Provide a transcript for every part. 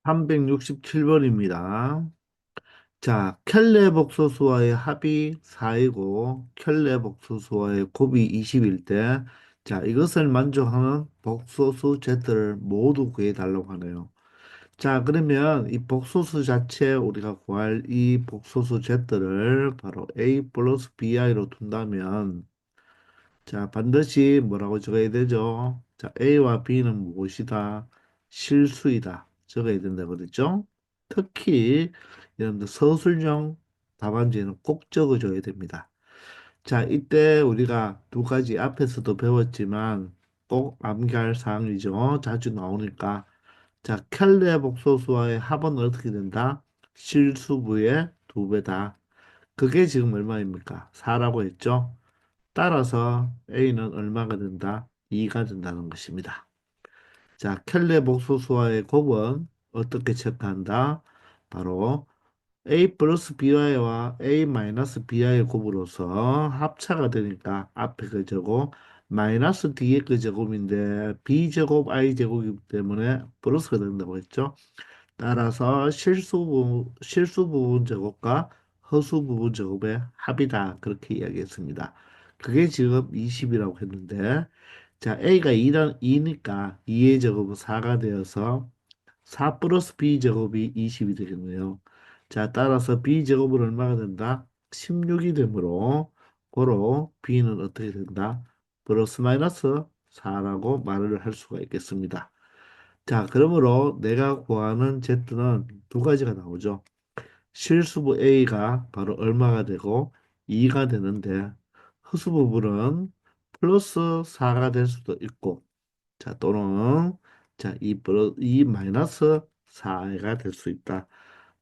367번입니다. 자, 켈레 복소수와의 합이 4이고 켈레 복소수와의 곱이 20일 때, 자, 이것을 만족하는 복소수 Z를 모두 구해달라고 하네요. 자, 그러면 이 복소수 자체 우리가 구할 이 복소수 Z를 바로 A 플러스 BI로 둔다면, 자, 반드시 뭐라고 적어야 되죠? 자, A와 B는 무엇이다? 실수이다. 적어야 된다고 그랬죠? 특히 여러분들 서술형 답안지에는 꼭 적어줘야 됩니다. 자, 이때 우리가 두 가지 앞에서도 배웠지만 꼭 암기할 사항이죠. 자주 나오니까. 자, 켈레 복소수와의 합은 어떻게 된다? 실수부의 두 배다. 그게 지금 얼마입니까? 4라고 했죠? 따라서 A는 얼마가 된다? 2가 된다는 것입니다. 자, 켈레 복소수와의 곱은 어떻게 체크한다? 바로 A 플러스 BI와 A 마이너스 BI의 곱으로서 합차가 되니까 앞에 그 제곱 마이너스 뒤에 그 제곱인데 B제곱 I제곱이기 때문에 플러스가 된다고 했죠. 따라서 실수 부분 제곱과 허수 부분 제곱의 합이다. 그렇게 이야기했습니다. 그게 지금 20이라고 했는데, 자, A가 2니까 2의 제곱은 4가 되어서 4 플러스 B 제곱이 20이 되겠네요. 자, 따라서 B 제곱은 얼마가 된다? 16이 되므로, 고로 B는 어떻게 된다? 플러스 마이너스 4라고 말을 할 수가 있겠습니다. 자, 그러므로 내가 구하는 Z는 두 가지가 나오죠. 실수부 A가 바로 얼마가 되고 2가 되는데 허수 부분은 플러스 4가 될 수도 있고 자, 또는 자, 2 마이너스 4가 될 수 있다.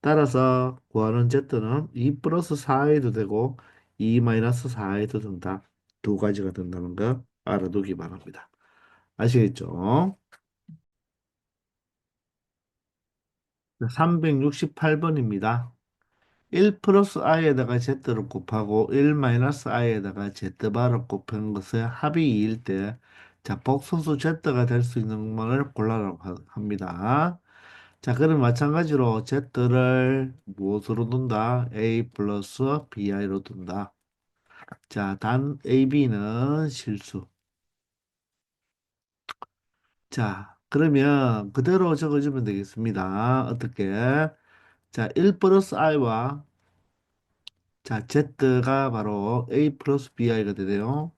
따라서 구하는 Z는 2 플러스 4a도 되고 2 마이너스 4a도 된다. 두 가지가 된다는 거 알아두기 바랍니다. 아시겠죠? 368번입니다. 1 플러스 i에다가 z를 곱하고 1 마이너스 i에다가 z바를 곱한 것의 합이 2일 때, 자, 복소수 z가 될 수 있는 것만을 골라라고 합니다. 자, 그럼 마찬가지로 z를 무엇으로 둔다? a 플러스 bi로 둔다. 자, 단 ab는 실수. 자, 그러면 그대로 적어주면 되겠습니다. 어떻게? 자, 1 플러스 i와 자, Z가 바로 A 플러스 BI가 되네요.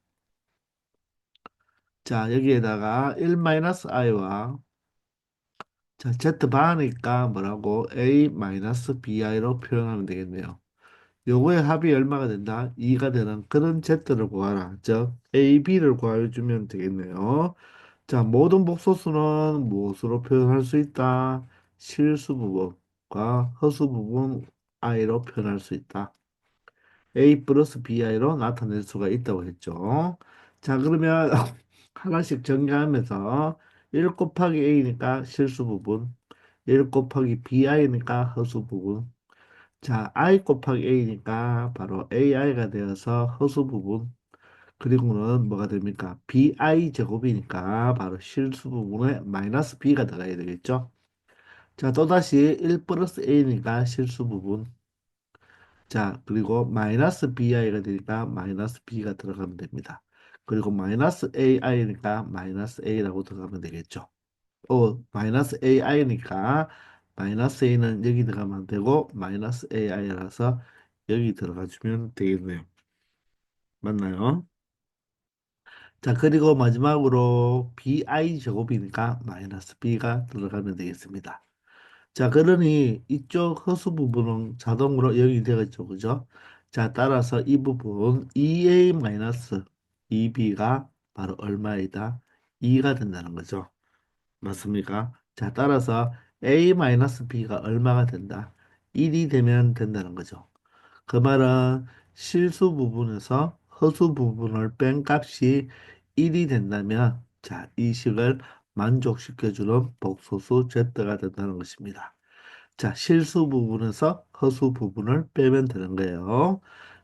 자, 여기에다가 1 마이너스 I와 자, Z 바니까 뭐라고? A 마이너스 BI로 표현하면 되겠네요. 요거의 합이 얼마가 된다? 2가 되는 그런 Z를 구하라. 즉, A, B를 구해주면 되겠네요. 자, 모든 복소수는 무엇으로 표현할 수 있다? 실수 부분과 허수 부분 I로 표현할 수 있다. A 플러스 BI로 나타낼 수가 있다고 했죠. 자, 그러면 하나씩 정리하면서 1 곱하기 A니까 실수 부분, 1 곱하기 BI니까 허수 부분, 자, I 곱하기 A니까 바로 AI가 되어서 허수 부분, 그리고는 뭐가 됩니까? BI 제곱이니까 바로 실수 부분에 마이너스 B가 들어가야 되겠죠. 자, 또다시 1 플러스 A니까 실수 부분, 자, 그리고 마이너스 bi가 되니까 마이너스 b가 들어가면 됩니다. 그리고 마이너스 ai니까 마이너스 a라고 들어가면 되겠죠. 마이너스 ai니까 마이너스 a는 여기 들어가면 안 되고 마이너스 ai라서 여기 들어가 주면 되겠네요. 맞나요? 자, 그리고 마지막으로 bi 제곱이니까 마이너스 b가 들어가면 되겠습니다. 자, 그러니 이쪽 허수 부분은 자동으로 0이 되겠죠, 그죠? 자, 따라서 이 부분 2a-2b가 바로 얼마이다? 2가 된다는 거죠. 맞습니까? 자, 따라서 a-b가 얼마가 된다? 1이 되면 된다는 거죠. 그 말은 실수 부분에서 허수 부분을 뺀 값이 1이 된다면, 자, 이 식을 만족시켜주는 복소수 Z가 된다는 것입니다. 자, 실수 부분에서 허수 부분을 빼면 되는 거예요.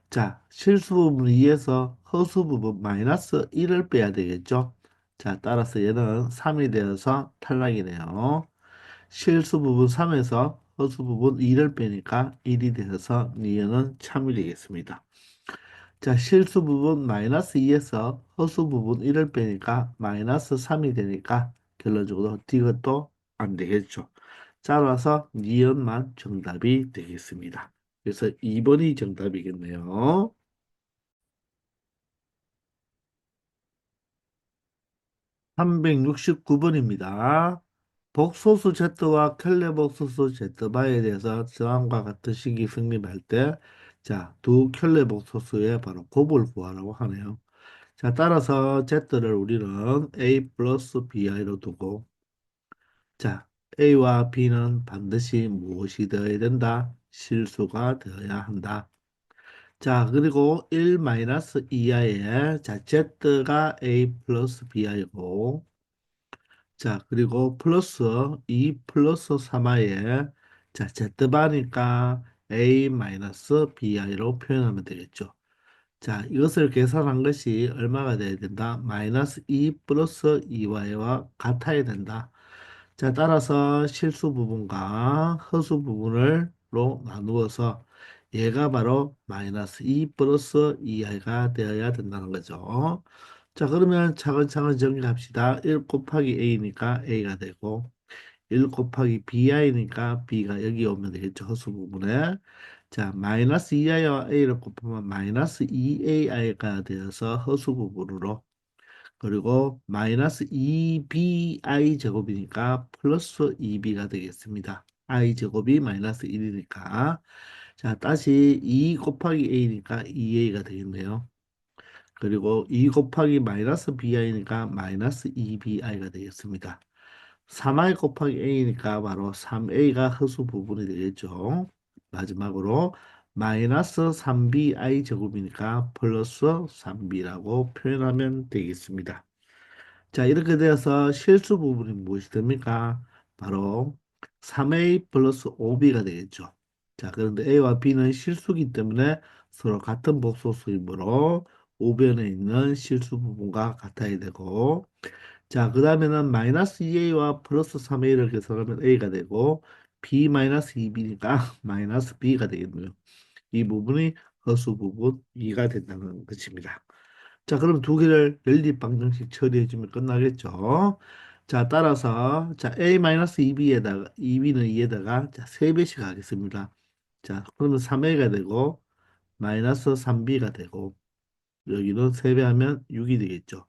자, 실수 부분 2에서 허수 부분 마이너스 1을 빼야 되겠죠. 자, 따라서 얘는 3이 되어서 탈락이네요. 실수 부분 3에서 허수 부분 2를 빼니까 1이 되어서 니은은 참이 되겠습니다. 자, 실수 부분 마이너스 2에서 허수 부분 1을 빼니까 마이너스 3이 되니까 결론적으로 이것도 안 되겠죠. 따라서 니은만 정답이 되겠습니다. 그래서 2번이 정답이겠네요. 369번입니다. 복소수 Z와 켤레복소수 Z바에 대해서 다음과 같은 식이 성립할 때, 자, 두 켤레복소수의 바로 곱을 구하라고 하네요. 자, 따라서 Z를 우리는 A 플러스 BI로 두고, 자, A와 B는 반드시 무엇이 되어야 된다? 실수가 되어야 한다. 자, 그리고 1 마이너스 2하에, 자, Z가 A 플러스 BI고, 자, 그리고 플러스 2 플러스 3하에, 자, Z바니까 A 마이너스 BI로 표현하면 되겠죠. 자, 이것을 계산한 것이 얼마가 돼야 된다? 마이너스 2 플러스 2y와 같아야 된다. 자, 따라서 실수 부분과 허수 부분을로 나누어서 얘가 바로 마이너스 2 플러스 2i가 되어야 된다는 거죠. 자, 그러면 차근차근 정리합시다. 1 곱하기 a니까 a가 되고 1 곱하기 bi니까 b가 여기 오면 되겠죠. 허수 부분에. 자, 마이너스 2i와 a를 곱하면 마이너스 2ai가 되어서 허수 부분으로 그리고 마이너스 2bi 제곱이니까 플러스 2b가 되겠습니다. i 제곱이 마이너스 1이니까 자, 다시 2 곱하기 a니까 2a가 되겠네요. 그리고 2 곱하기 마이너스 bi니까 마이너스 2bi가 되겠습니다. 3i 곱하기 a니까 바로 3a가 허수 부분이 되겠죠. 마지막으로 마이너스 3bi 제곱이니까 플러스 3b라고 표현하면 되겠습니다. 자, 이렇게 되어서 실수 부분이 무엇이 됩니까? 바로 3a 플러스 5b가 되겠죠. 자, 그런데 a와 b는 실수기 때문에 서로 같은 복소수이므로 우변에 있는 실수 부분과 같아야 되고, 자, 그 다음에는 마이너스 2a와 플러스 3a를 계산하면 a가 되고, b 마이너스 2b니까 마이너스 b가 되겠네요. 이 부분이 허수 부분 2가 된다는 것입니다. 자, 그럼 두 개를 연립방정식 처리해주면 끝나겠죠. 자, 따라서 자 a-2b에다가 2b는 2에다가 자 3배씩 하겠습니다. 자, 그러면 3a가 되고 마이너스 3b가 되고 여기는 3배하면 6이 되겠죠.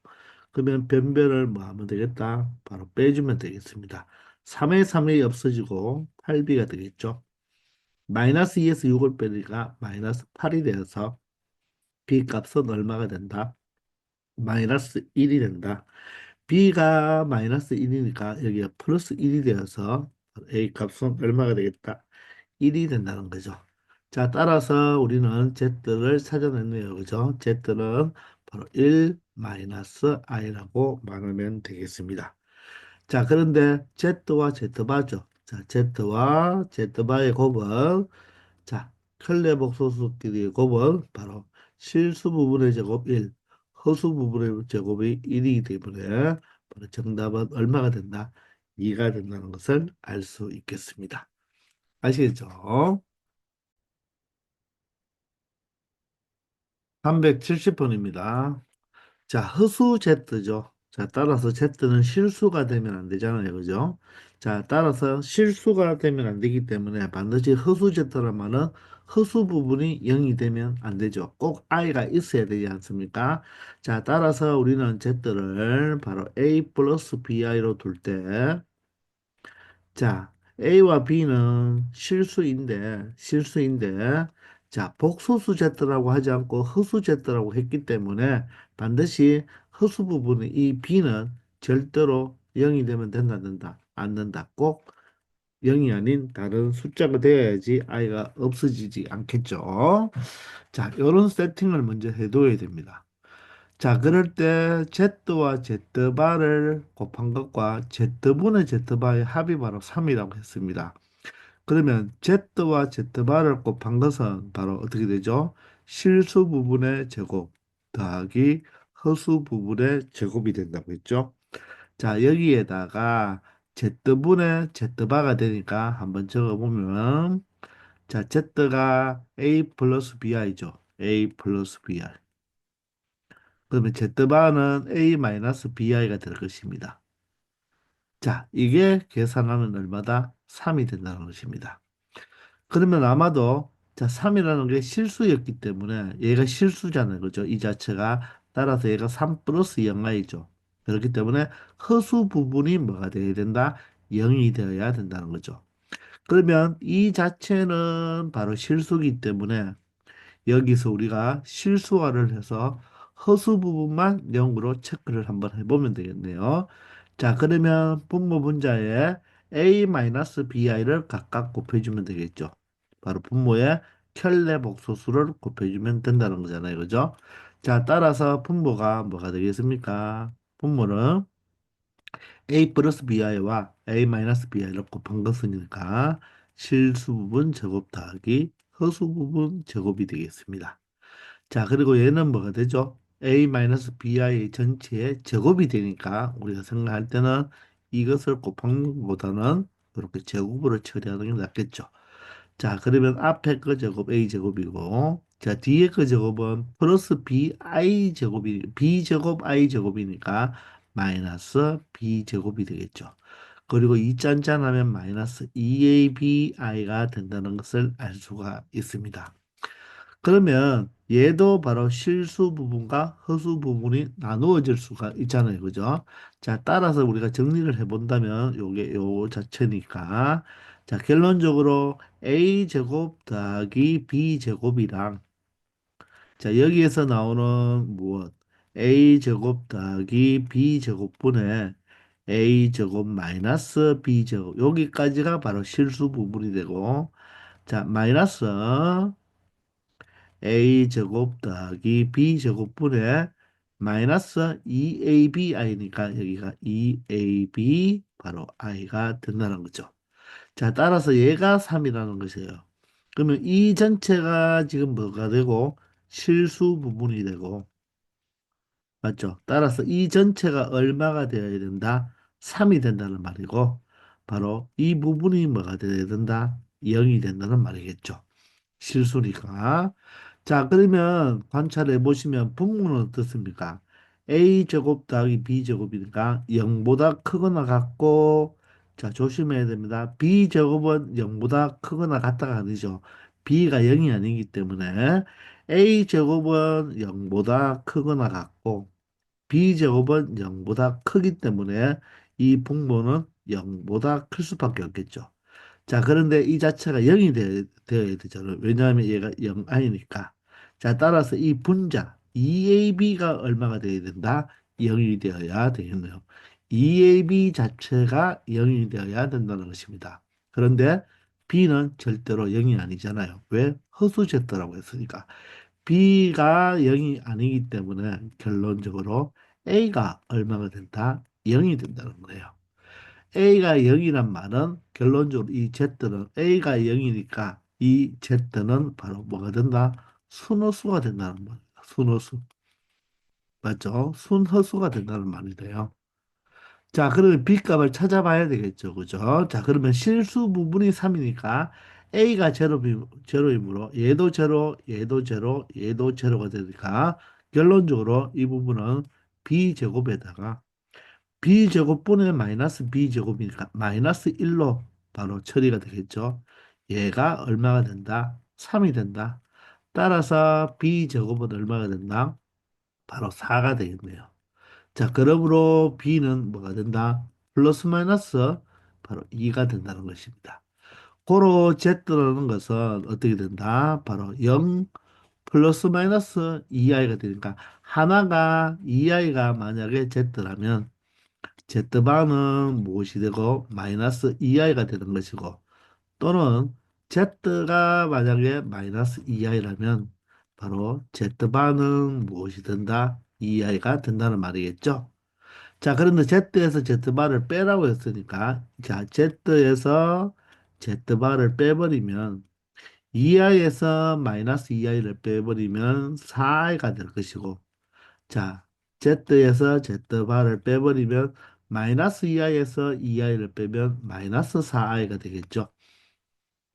그러면 변별을 뭐 하면 되겠다? 바로 빼주면 되겠습니다. 3의 3이 없어지고 8b가 되겠죠. 마이너스 2에서 6을 빼니까 마이너스 8이 되어서 b 값은 얼마가 된다? 마이너스 1이 된다. b가 마이너스 1이니까 여기가 플러스 1이 되어서 a 값은 얼마가 되겠다? 1이 된다는 거죠. 자, 따라서 우리는 z를 찾아냈네요. 그죠? z는 바로 1 마이너스 i라고 말하면 되겠습니다. 자, 그런데 z와 z바죠. 자, z와 z바의 곱은 자, 클레복소수끼리의 곱은 바로 실수 부분의 제곱 1, 허수 부분의 제곱이 1이기 때문에 바로 정답은 얼마가 된다? 2가 된다는 것을 알 수 있겠습니다. 아시겠죠? 370번입니다. 자, 허수 Z죠. 자, 따라서 Z는 실수가 되면 안 되잖아요. 그죠? 자, 따라서 실수가 되면 안 되기 때문에 반드시 허수 Z란 말은 허수 부분이 0이 되면 안 되죠. 꼭 i가 있어야 되지 않습니까? 자, 따라서 우리는 Z를 바로 a 플러스 bi로 둘 때, 자, A와 B는 실수인데, 자, 복소수제트라고 하지 않고 허수제트라고 했기 때문에 반드시 허수 부분의 이 B는 절대로 0이 되면 된다. 안 된다. 꼭 0이 아닌 다른 숫자가 되어야지 I가 없어지지 않겠죠. 자, 이런 세팅을 먼저 해둬야 됩니다. 자, 그럴 때 Z와 Z바를 곱한 것과 Z분의 Z바의 합이 바로 3이라고 했습니다. 그러면 Z와 Z바를 곱한 것은 바로 어떻게 되죠? 실수 부분의 제곱 더하기 허수 부분의 제곱이 된다고 했죠. 자, 여기에다가 Z분의 Z바가 되니까 한번 적어보면, 자, Z가 A 플러스 BI죠. A 플러스 BI. 그러면 Z바는 A 마이너스 BI가 될 것입니다. 자, 이게 계산하면 얼마다? 3이 된다는 것입니다. 그러면 아마도 자, 3이라는 게 실수였기 때문에 얘가 실수잖아요. 그죠? 이 자체가 따라서 얘가 3 플러스 0이죠. 그렇기 때문에 허수 부분이 뭐가 되어야 된다? 0이 되어야 된다는 거죠. 그러면 이 자체는 바로 실수기 때문에 여기서 우리가 실수화를 해서 허수 부분만 0으로 체크를 한번 해보면 되겠네요. 자, 그러면 분모 분자에 a-bi를 각각 곱해주면 되겠죠. 바로 분모에 켤레 복소수를 곱해주면 된다는 거잖아요. 그죠? 자, 따라서 분모가 뭐가 되겠습니까? 분모는 a 플러스 bi와 a 마이너스 bi를 곱한 것이니까 실수 부분 제곱 더하기 허수 부분 제곱이 되겠습니다. 자, 그리고 얘는 뭐가 되죠? a-bi 전체의 제곱이 되니까 우리가 생각할 때는 이것을 곱한 것보다는 이렇게 제곱으로 처리하는 게 낫겠죠. 자, 그러면 앞에 거 제곱 a제곱이고, 자, 뒤에 거 제곱은 플러스 b제곱 i제곱이니까 마이너스 b제곱이 되겠죠. 그리고 이 짠짠하면 마이너스 2abi가 된다는 것을 알 수가 있습니다. 그러면 얘도 바로 실수 부분과 허수 부분이 나누어질 수가 있잖아요. 그죠? 자, 따라서 우리가 정리를 해본다면 요게 요 자체니까 자, 결론적으로 a제곱 더하기 b제곱이랑 자, 여기에서 나오는 무엇? a제곱 더하기 b제곱분의 a제곱 마이너스 b제곱 여기까지가 바로 실수 부분이 되고 자, 마이너스 a제곱 더하기 b제곱분의 마이너스 2abi니까 여기가 2ab 바로 i가 된다는 거죠. 자, 따라서 얘가 3이라는 것이에요. 그러면 이 전체가 지금 뭐가 되고 실수 부분이 되고 맞죠? 따라서 이 전체가 얼마가 되어야 된다? 3이 된다는 말이고 바로 이 부분이 뭐가 되어야 된다? 0이 된다는 말이겠죠. 실수니까. 자, 그러면 관찰해 보시면 분모는 어떻습니까? a제곱 더하기 b제곱이니까 0보다 크거나 같고, 자, 조심해야 됩니다. b제곱은 0보다 크거나 같다가 아니죠. b가 0이 아니기 때문에 a제곱은 0보다 크거나 같고, b제곱은 0보다 크기 때문에 이 분모는 0보다 클 수밖에 없겠죠. 자, 그런데 이 자체가 0이 어야 되잖아요. 왜냐하면 얘가 0 아니니까. 자, 따라서 이 분자 2ab가 얼마가 되어야 된다? 0이 되어야 되겠네요. 2ab 자체가 0이 되어야 된다는 것입니다. 그런데 b는 절대로 0이 아니잖아요. 왜? 허수제더라고 했으니까. b가 0이 아니기 때문에 결론적으로 a가 얼마가 된다? 0이 된다는 거예요. A가 0이란 말은 결론적으로 이 Z는 A가 0이니까 이 Z는 바로 뭐가 된다? 순허수가 된다는 말이에요. 순허수. 맞죠? 순허수가 된다는 말이 돼요. 자, 그러면 B값을 찾아봐야 되겠죠. 그죠? 자, 그러면 실수 부분이 3이니까 A가 제로이므로 얘도 제로, 얘도 제로, 얘도 제로가 되니까 결론적으로 이 부분은 B제곱에다가 b제곱분의 마이너스 b제곱이니까 마이너스 1로 바로 처리가 되겠죠. 얘가 얼마가 된다? 3이 된다. 따라서 b제곱은 얼마가 된다? 바로 4가 되겠네요. 자, 그러므로 b는 뭐가 된다? 플러스 마이너스 바로 2가 된다는 것입니다. 고로 z라는 것은 어떻게 된다? 바로 0 플러스 마이너스 2i가 되니까 하나가 2i가 만약에 z라면 Z바는 무엇이 되고 마이너스 2i가 되는 것이고 또는 Z가 만약에 마이너스 2i라면 바로 Z바는 무엇이 된다? 2i가 된다는 말이겠죠. 자, 그런데 Z에서 Z바를 빼라고 했으니까 자, Z에서 Z바를 빼버리면 2i에서 마이너스 2i를 빼버리면 4i가 될 것이고 자, Z에서 Z바를 빼버리면 마이너스 2i에서 2i를 빼면 마이너스 4i가 되겠죠.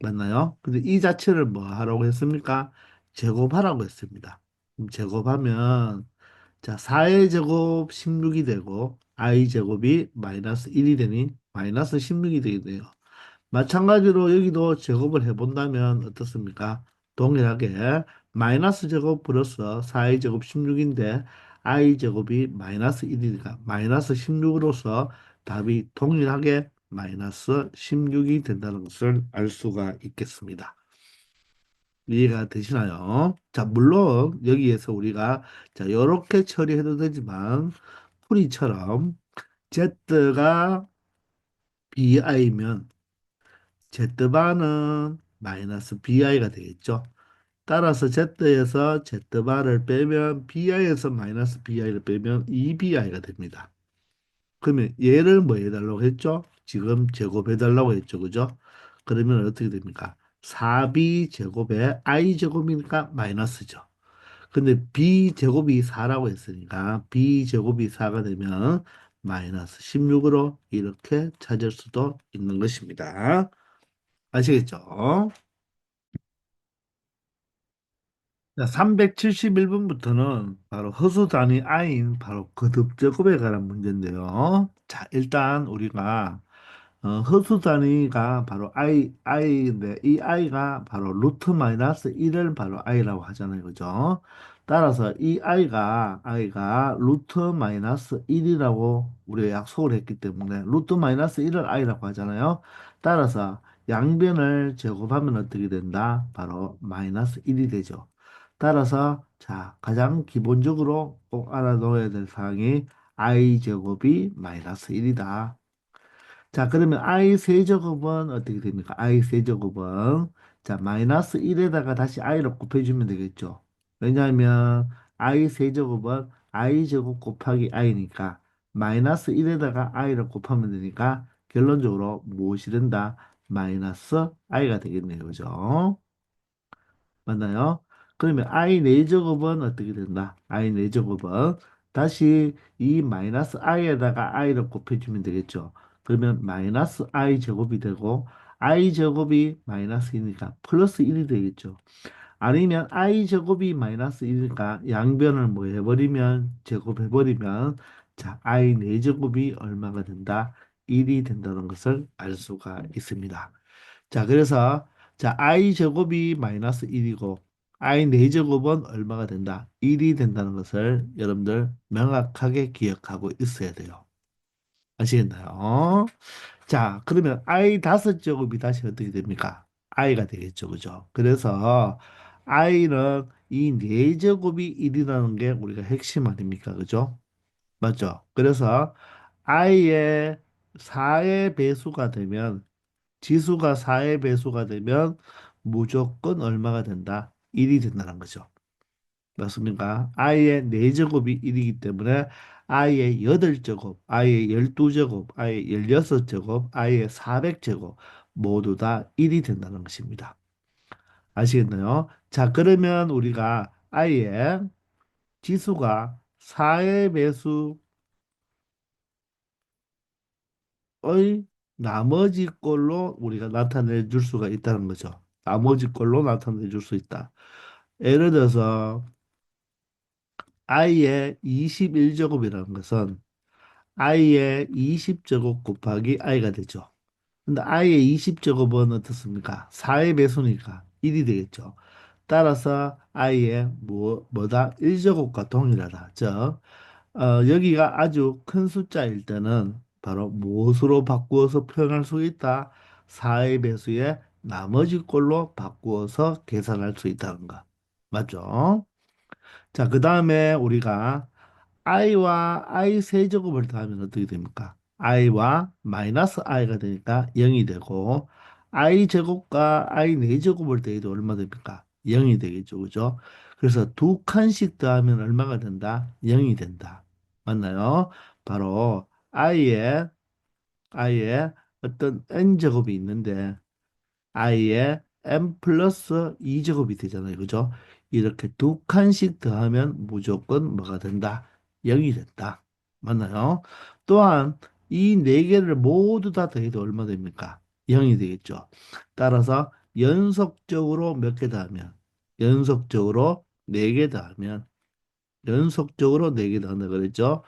맞나요? 근데 이 자체를 뭐 하라고 했습니까? 제곱하라고 했습니다. 그럼 제곱하면 자, 4의 제곱 16이 되고 i 제곱이 마이너스 1이 되니 마이너스 16이 되겠네요. 마찬가지로 여기도 제곱을 해본다면 어떻습니까? 동일하게 마이너스 제곱 플러스 4의 제곱 16인데 i 제곱이 마이너스 1이니까 마이너스 16으로서 답이 동일하게 마이너스 16이 된다는 것을 알 수가 있겠습니다. 이해가 되시나요? 자, 물론 여기에서 우리가 자, 이렇게 처리해도 되지만 풀이처럼 z가 bi면 z바는 마이너스 bi가 되겠죠. 따라서 z에서 z바를 빼면 bi에서 마이너스 bi를 빼면 2bi가 됩니다. 그러면 얘를 뭐 해달라고 했죠? 지금 제곱해달라고 했죠. 그죠? 그러면 어떻게 됩니까? 4b 제곱에 i 제곱이니까 마이너스죠. 근데 b 제곱이 4라고 했으니까 b 제곱이 4가 되면 마이너스 16으로 이렇게 찾을 수도 있는 것입니다. 아시겠죠? 자, 371번부터는 바로 허수 단위 i인 바로 거듭 제곱에 관한 문제인데요. 자, 일단 우리가 허수 단위가 바로 i인데 이 i가 바로 루트 마이너스 1을 바로 i라고 하잖아요. 그죠? 따라서 이 i가 루트 마이너스 1이라고 우리가 약속을 했기 때문에 루트 마이너스 1을 i라고 하잖아요. 따라서 양변을 제곱하면 어떻게 된다? 바로 마이너스 1이 되죠. 따라서 자, 가장 기본적으로 꼭 알아놓아야 될 사항이 i 제곱이 마이너스 1이다. 자, 그러면 i 세제곱은 어떻게 됩니까? i 세제곱은 자, 마이너스 1에다가 다시 i를 곱해주면 되겠죠. 왜냐하면 i 세제곱은 i 제곱 곱하기 i니까 마이너스 1에다가 i를 곱하면 되니까 결론적으로 무엇이 된다? 마이너스 i가 되겠네요. 그죠? 맞나요? 그러면 i 4제곱은 어떻게 된다? i 4제곱은 다시 이 마이너스 i에다가 i를 곱해주면 되겠죠. 그러면 마이너스 i 제곱이 되고 i 제곱이 마이너스이니까 플러스 1이 되겠죠. 아니면 i 제곱이 마이너스 1이니까 양변을 뭐 해버리면 제곱해버리면 자 i 4제곱이 얼마가 된다? 1이 된다는 것을 알 수가 있습니다. 자, 그래서 자, i 제곱이 마이너스 1이고 i 4제곱은 얼마가 된다? 1이 된다는 것을 여러분들 명확하게 기억하고 있어야 돼요. 아시겠나요? 자, 그러면 i 5제곱이 다시 어떻게 됩니까? i가 되겠죠. 그죠? 그래서 i는 이 4제곱이 1이라는 게 우리가 핵심 아닙니까? 그죠? 맞죠? 그래서 i의 4의 배수가 되면 지수가 4의 배수가 되면 무조건 얼마가 된다? 1이 된다는 거죠. 맞습니까? i의 4제곱이 1이기 때문에 i의 8제곱, i의 12제곱, i의 16제곱, i의 400제곱 모두 다 1이 된다는 것입니다. 아시겠나요? 자, 그러면 우리가 i의 지수가 4의 배수 의 나머지 꼴로 우리가 나타내 줄 수가 있다는 거죠. 나머지 꼴로 나타내 줄 수 있다. 예를 들어서 i의 21제곱이라는 것은 i의 20제곱 곱하기 i가 되죠. 근데 i의 20제곱은 어떻습니까? 4의 배수니까 1이 되겠죠. 따라서 i의 뭐다? 1제곱과 동일하다. 즉 여기가 아주 큰 숫자일 때는 바로 무엇으로 바꾸어서 표현할 수 있다? 4의 배수의 나머지 꼴로 바꾸어서 계산할 수 있다는 거. 맞죠? 자, 그 다음에 우리가 i와 i 세제곱을 더하면 어떻게 됩니까? i와 마이너스 i가 되니까 0이 되고 i 제곱과 i 4제곱을 더해도 얼마 됩니까? 0이 되겠죠. 그죠? 그래서 두 칸씩 더하면 얼마가 된다? 0이 된다. 맞나요? 바로 i의 어떤 n제곱이 있는데 i의 n 플러스 2제곱이 되잖아요. 그죠? 이렇게 두 칸씩 더하면 무조건 뭐가 된다? 0이 된다. 맞나요? 또한 이 네 개를 모두 다 더해도 얼마 됩니까? 0이 되겠죠. 따라서 연속적으로 몇 개 더하면 연속적으로 네 개 더하면 연속적으로 네 개 더한다 그랬죠.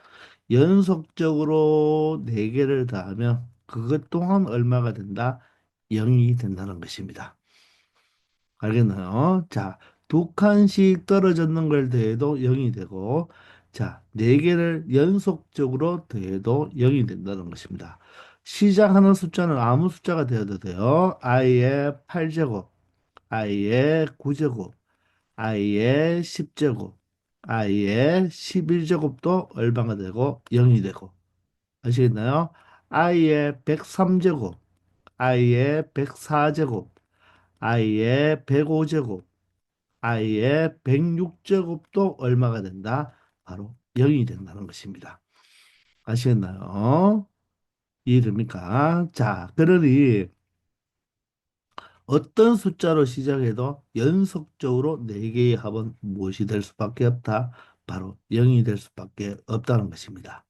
연속적으로 네개를 더하면 그것 또한 얼마가 된다? 0이 된다는 것입니다. 알겠나요? 자, 두 칸씩 떨어졌는 걸 더해도 0이 되고, 자, 네개를 연속적으로 더해도 0이 된다는 것입니다. 시작하는 숫자는 아무 숫자가 되어도 돼요. i의 8제곱, i의 9제곱, i의 10제곱, i의 11제곱도 얼마가 되고 0이 되고, 아시겠나요? i의 103제곱, i의 104제곱, i의 105제곱, i의 106제곱도 얼마가 된다? 바로 0이 된다는 것입니다. 아시겠나요? 이해됩니까? 자, 그러니 어떤 숫자로 시작해도 연속적으로 4개의 합은 무엇이 될 수밖에 없다? 바로 0이 될 수밖에 없다는 것입니다.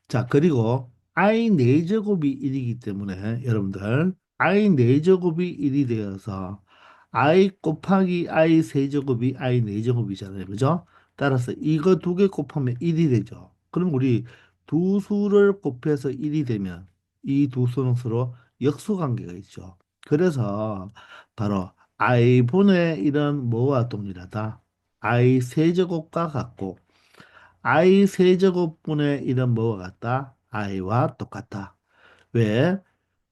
자, 그리고 i 4제곱이 1이기 때문에 여러분들 i 4제곱이 1이 되어서 i 곱하기 i 세제곱이 i 4제곱이잖아요. 그죠? 따라서 이거 두 개 곱하면 1이 되죠. 그럼 우리 두 수를 곱해서 1이 되면 이 두 수는 서로 역수관계가 있죠. 그래서 바로 i분의 1은 뭐와 동일하다? i 세제곱과 같고 i 세제곱분의 1은 뭐와 같다? i와 똑같다. 왜?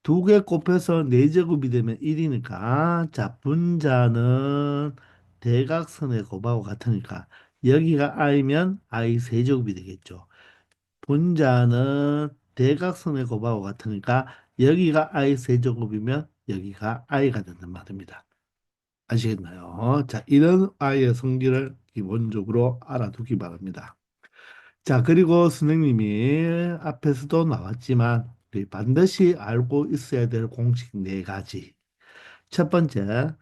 두 개 곱해서 4제곱이 되면 1이니까 자 분자는 대각선의 곱하고 같으니까 여기가 i면 i 세제곱이 되겠죠. 분자는 대각선의 곱하고 같으니까 여기가 i 세제곱이면 여기가 i가 된단 말입니다. 아시겠나요? 자, 이런 i의 성질을 기본적으로 알아두기 바랍니다. 자, 그리고 선생님이 앞에서도 나왔지만 우리 반드시 알고 있어야 될 공식 네 가지. 첫 번째,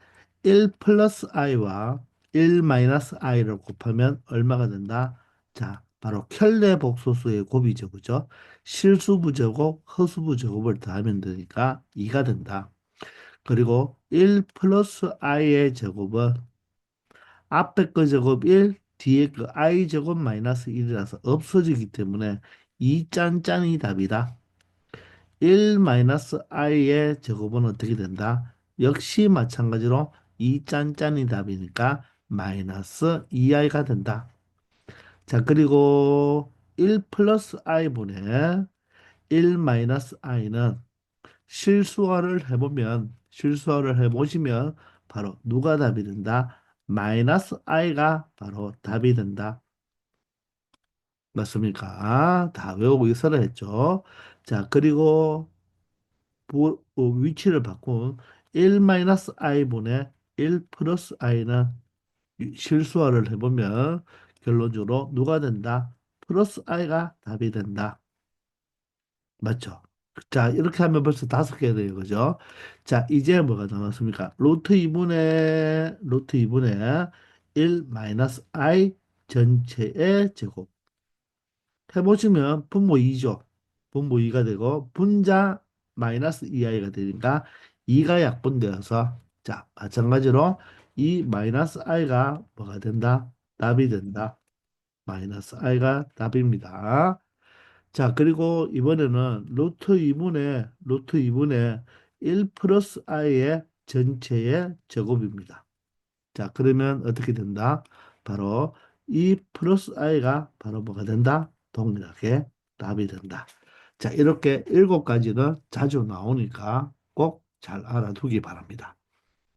1 플러스 i와 1 마이너스 i를 곱하면 얼마가 된다? 자, 바로 켤레 복소수의 곱이죠. 그죠? 실수부 제곱, 허수부 제곱을 더하면 되니까 2가 된다. 그리고 1 플러스 i의 제곱은 앞에 거 제곱 1, 뒤에 거 i 제곱 마이너스 1이라서 없어지기 때문에 2 짠짠이 답이다. 1 마이너스 i의 제곱은 어떻게 된다? 역시 마찬가지로 2 짠짠이 답이니까 마이너스 2i가 된다. 자, 그리고 1 플러스 i분의 1 마이너스 i는 실수화를 해보시면 바로 누가 답이 된다? 마이너스 i가 바로 답이 된다. 맞습니까? 다 외우고 있어라 했죠. 자, 그리고 위치를 바꾼 1 마이너스 i분의 1 플러스 i는 실수화를 해보면 결론적으로 누가 된다? 플러스 i가 답이 된다. 맞죠? 자, 이렇게 하면 벌써 5개 돼요. 그죠? 자, 이제 뭐가 남았습니까? 루트 2분의 1 마이너스 i 전체의 제곱. 해보시면 분모 2죠. 분모 2가 되고 분자 마이너스 2i가 되니까 2가 약분되어서 자, 마찬가지로 이 마이너스 i가 뭐가 된다? 답이 된다. 마이너스 i가 답입니다. 자, 그리고 이번에는 루트 2분의 1 플러스 i의 전체의 제곱입니다. 자, 그러면 어떻게 된다? 바로 이 플러스 i가 바로 뭐가 된다? 동일하게 답이 된다. 자, 이렇게 7가지는 자주 나오니까 꼭 잘 알아두기 바랍니다.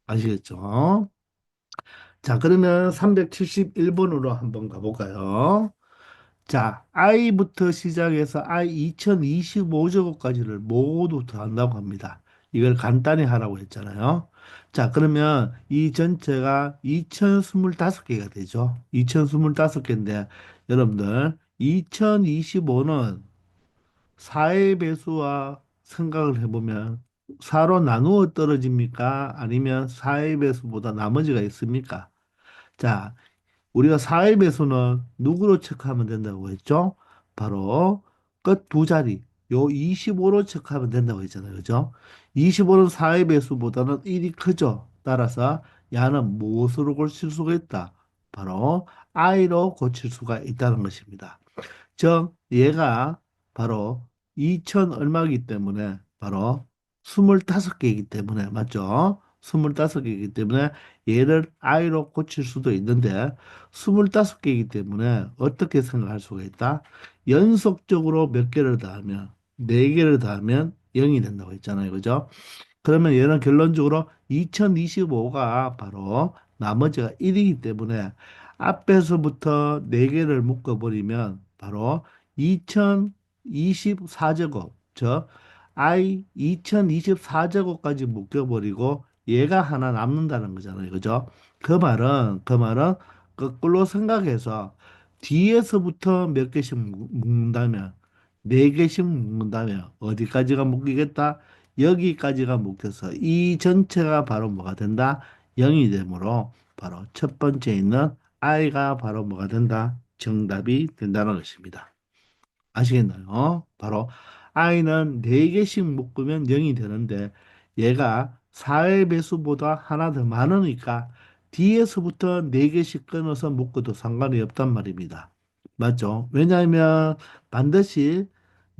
아시겠죠? 자, 그러면 371번으로 한번 가볼까요? 자, i부터 시작해서 i 2025제곱까지를 모두 더한다고 합니다. 이걸 간단히 하라고 했잖아요. 자, 그러면 이 전체가 2025개가 되죠. 2025개인데, 여러분들, 2025는 4의 배수와 생각을 해보면 4로 나누어 떨어집니까? 아니면 4의 배수보다 나머지가 있습니까? 자, 우리가 4의 배수는 누구로 체크하면 된다고 했죠? 바로 끝 두 자리. 요 25로 체크하면 된다고 했잖아요. 그죠? 25는 4의 배수보다는 1이 크죠. 따라서 야는 무엇으로 고칠 수가 있다? 바로 i로 고칠 수가 있다는 것입니다. 즉, 얘가 바로 2000 얼마이기 때문에 바로 25개이기 때문에 맞죠? 25개이기 때문에 얘를 i로 고칠 수도 있는데 25개이기 때문에 어떻게 생각할 수가 있다? 연속적으로 몇 개를 더하면 4개를 더하면 0이 된다고 했잖아요. 그죠? 그러면 얘는 결론적으로 2025가 바로 나머지가 1이기 때문에 앞에서부터 4개를 묶어버리면 바로 2024제곱, 즉 I 2024제곱까지 묶여버리고 얘가 하나 남는다는 거잖아요. 그죠? 그 말은 거꾸로 생각해서 뒤에서부터 몇 개씩 묶는다면 4개씩 묶는다면 어디까지가 묶이겠다? 여기까지가 묶여서 이 전체가 바로 뭐가 된다? 0이 되므로 바로 첫 번째 있는 i가 바로 뭐가 된다? 정답이 된다는 것입니다. 아시겠나요? 바로 i는 4개씩 묶으면 0이 되는데 얘가 4의 배수보다 하나 더 많으니까 뒤에서부터 4개씩 끊어서 묶어도 상관이 없단 말입니다. 맞죠? 왜냐하면 반드시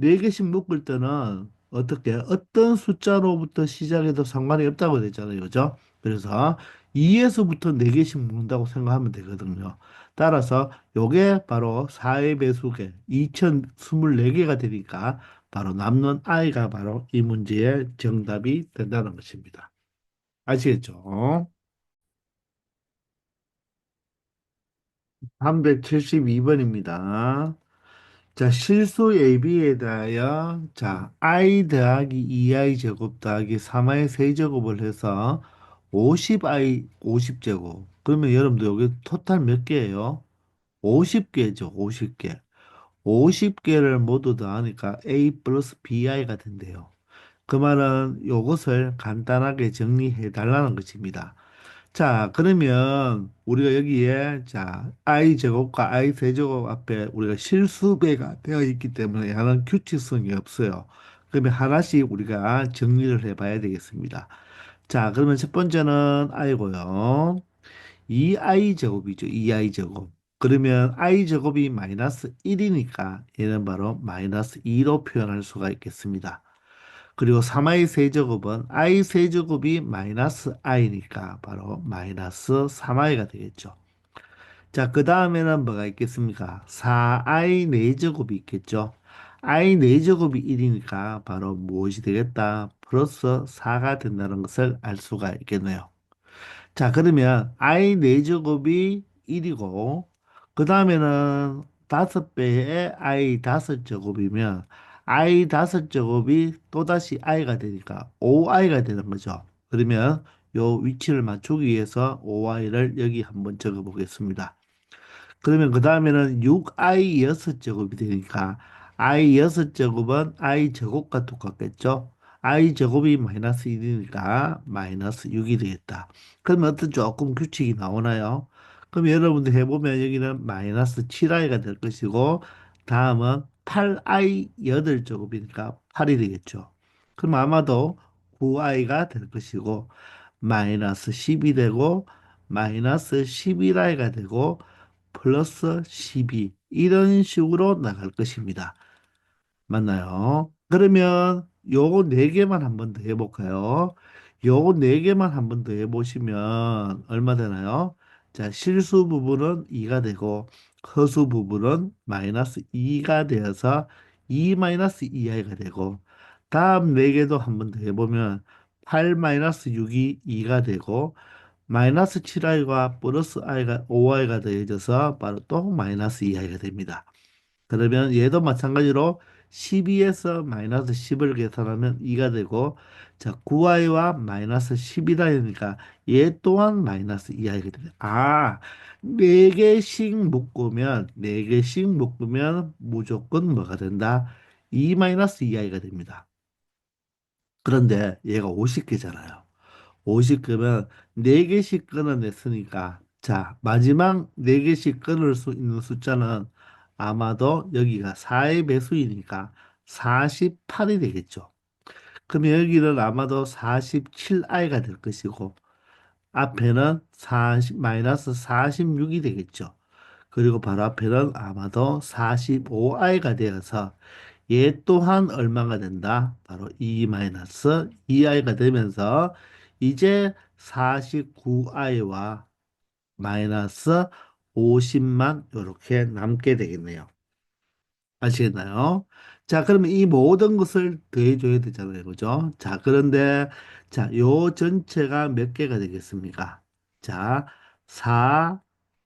4개씩 묶을 때는 어떻게 어떤 숫자로부터 시작해도 상관이 없다고 됐잖아요. 그죠? 그래서 2에서부터 4개씩 묶는다고 생각하면 되거든요. 따라서 요게 바로 4의 배수계 2024개가 되니까 바로 남는 i가 바로 이 문제의 정답이 된다는 것입니다. 아시겠죠? 372번입니다. 자, 실수 AB에 대하여 자, i 더하기 2i 제곱 더하기 3i 세제곱을 해서 50i 50제곱. 그러면 여러분들 여기 토탈 몇 개예요? 50개죠, 50개. 50개를 모두 더하니까 A 플러스 BI가 된대요. 그 말은 이것을 간단하게 정리해 달라는 것입니다. 자, 그러면 우리가 여기에 자, I 제곱과 I 세제곱 앞에 우리가 실수배가 되어 있기 때문에 하는 규칙성이 없어요. 그러면 하나씩 우리가 정리를 해 봐야 되겠습니다. 자, 그러면 첫 번째는 I고요. 2i 제곱이죠. 2i 제곱. 그러면 i 제곱이 마이너스 1이니까 얘는 바로 마이너스 2로 표현할 수가 있겠습니다. 그리고 3i 세제곱은 i 세제곱이 마이너스 i니까 바로 마이너스 3i가 되겠죠. 자, 그 다음에는 뭐가 있겠습니까? 4i 4제곱이 있겠죠. i 4제곱이 1이니까 바로 무엇이 되겠다? 플러스 4가 된다는 것을 알 수가 있겠네요. 자, 그러면 i 4제곱이 1이고, 그 다음에는 5배의 i 5제곱이면, i 5제곱이 또다시 i가 되니까 5i가 되는 거죠. 그러면 요 위치를 맞추기 위해서 5i를 여기 한번 적어 보겠습니다. 그러면 그 다음에는 6i 6제곱이 되니까 i 6제곱은 i 제곱과 똑같겠죠? i 제곱이 마이너스 1이니까 마이너스 6이 되겠다. 그러면 어떤 조금 규칙이 나오나요? 그럼 여러분들 해보면 여기는 마이너스 7i가 될 것이고 다음은 8i 8제곱이니까 8이 되겠죠. 그럼 아마도 9i가 될 것이고 마이너스 10이 되고 마이너스 11i가 되고 플러스 12 이런 식으로 나갈 것입니다. 맞나요? 그러면 요거 네 개만 한번 더 해볼까요? 요거 네 개만 한번 더 해보시면 얼마 되나요? 자, 실수 부분은 2가 되고 허수 부분은 마이너스 2가 되어서 2 마이너스 2i가 되고 다음 네 개도 한번 더 해보면 8 마이너스 6이 2가 되고 마이너스 7i가 플러스 i가 5i가 더해져서 바로 또 마이너스 2i가 됩니다. 그러면 얘도 마찬가지로 12에서 마이너스 10을 계산하면 2가 되고 자 9i와 마이너스 10이라니까 얘 또한 마이너스 2i가 됩니다. 아, 4개씩 묶으면 4개씩 묶으면 무조건 뭐가 된다? 2 마이너스 2i가 됩니다. 그런데 얘가 50개잖아요. 50개면 4개씩 끊어냈으니까 자 마지막 4개씩 끊을 수 있는 숫자는 아마도 여기가 4의 배수이니까 48이 되겠죠. 그럼 여기는 아마도 47i가 될 것이고, 앞에는 40, 마이너스 46이 되겠죠. 그리고 바로 앞에는 아마도 45i가 되어서 얘 또한 얼마가 된다? 바로 2-2i가 되면서 이제 49i와 마이너스 50만 이렇게 남게 되겠네요. 아시겠나요? 자, 그러면 이 모든 것을 더해줘야 되잖아요. 그죠? 자, 그런데, 자, 요 전체가 몇 개가 되겠습니까? 자, 4,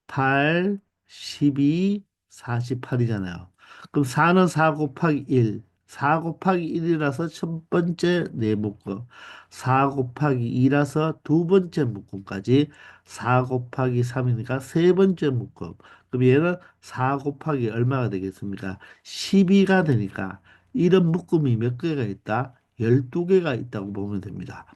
8, 12, 48이잖아요. 그럼 4는 4 곱하기 1. 4 곱하기 1이라서 첫 번째 네 묶음. 4 곱하기 2라서 두 번째 묶음까지 4 곱하기 3이니까 세 번째 묶음. 그럼 얘는 4 곱하기 얼마가 되겠습니까? 12가 되니까 이런 묶음이 몇 개가 있다? 12개가 있다고 보면 됩니다.